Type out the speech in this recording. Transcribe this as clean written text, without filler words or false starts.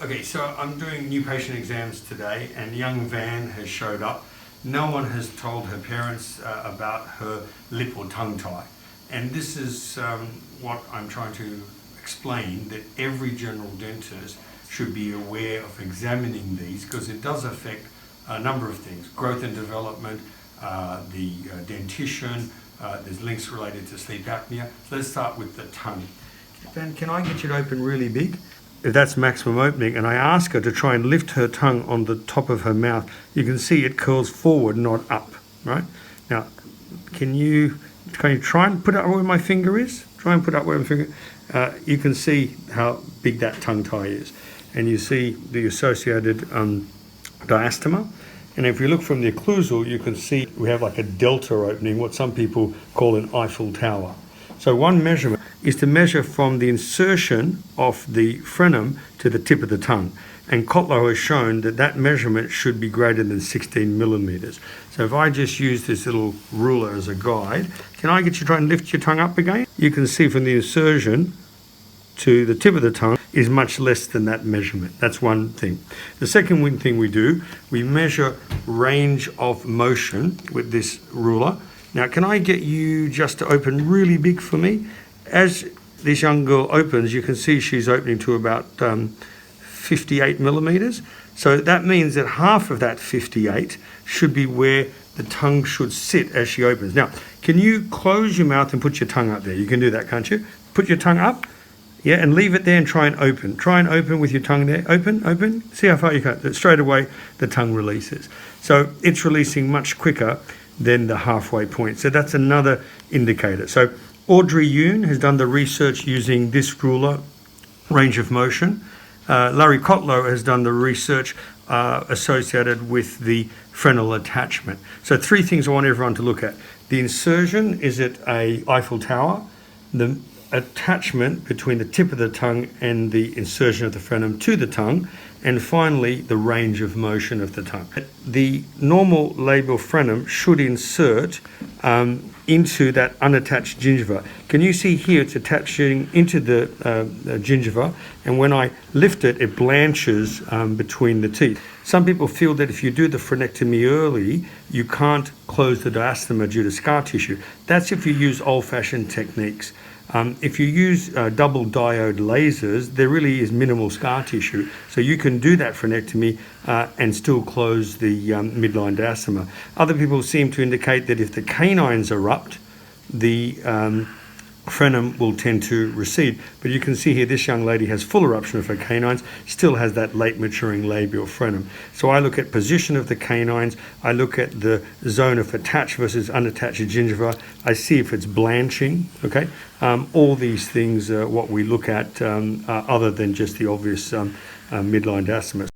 Okay, so I'm doing new patient exams today, and young Van has showed up. No one has told her parents about her lip or tongue tie. And this is what I'm trying to explain, that every general dentist should be aware of examining these, because it does affect a number of things: growth and development, the dentition, there's links related to sleep apnea. So let's start with the tongue. Van, can I get you to open really big? If that's maximum opening, and I ask her to try and lift her tongue on the top of her mouth, you can see it curls forward, not up, right? Now, can you try and put it up where my finger is? Try and put it up where my finger you can see how big that tongue tie is. And you see the associated diastema. And if you look from the occlusal, you can see we have like a delta opening, what some people call an Eiffel Tower. So one measurement is to measure from the insertion of the frenum to the tip of the tongue. And Kotlow has shown that that measurement should be greater than 16 millimeters. So if I just use this little ruler as a guide, can I get you to try and lift your tongue up again? You can see from the insertion to the tip of the tongue is much less than that measurement. That's one thing. The second thing we do, we measure range of motion with this ruler. Now, can I get you just to open really big for me? As this young girl opens, you can see she's opening to about 58 millimeters. So that means that half of that 58 should be where the tongue should sit as she opens. Now, can you close your mouth and put your tongue up there? You can do that, can't you? Put your tongue up, yeah, and leave it there and try and open. Try and open with your tongue there. Open, open. See how far you can. Straight away, the tongue releases. So it's releasing much quicker than the halfway point. So that's another indicator. So Audrey Yoon has done the research using this ruler, range of motion. Larry Kotlow has done the research associated with the frenal attachment. So three things I want everyone to look at. The insertion, is it a Eiffel Tower? The attachment between the tip of the tongue and the insertion of the frenum to the tongue, and finally the range of motion of the tongue. The normal labial frenum should insert into that unattached gingiva. Can you see here it's attaching into the gingiva, and when I lift it, it blanches between the teeth. Some people feel that if you do the frenectomy early, you can't close the diastema due to scar tissue. That's if you use old-fashioned techniques. If you use double diode lasers, there really is minimal scar tissue. So you can do that frenectomy and still close the midline diastema. Other people seem to indicate that if the canines erupt, the frenum will tend to recede. But you can see here this young lady has full eruption of her canines, still has that late maturing labial frenum. So I look at position of the canines, I look at the zone of attached versus unattached gingiva, I see if it's blanching, okay? All these things are what we look at other than just the obvious midline diastema.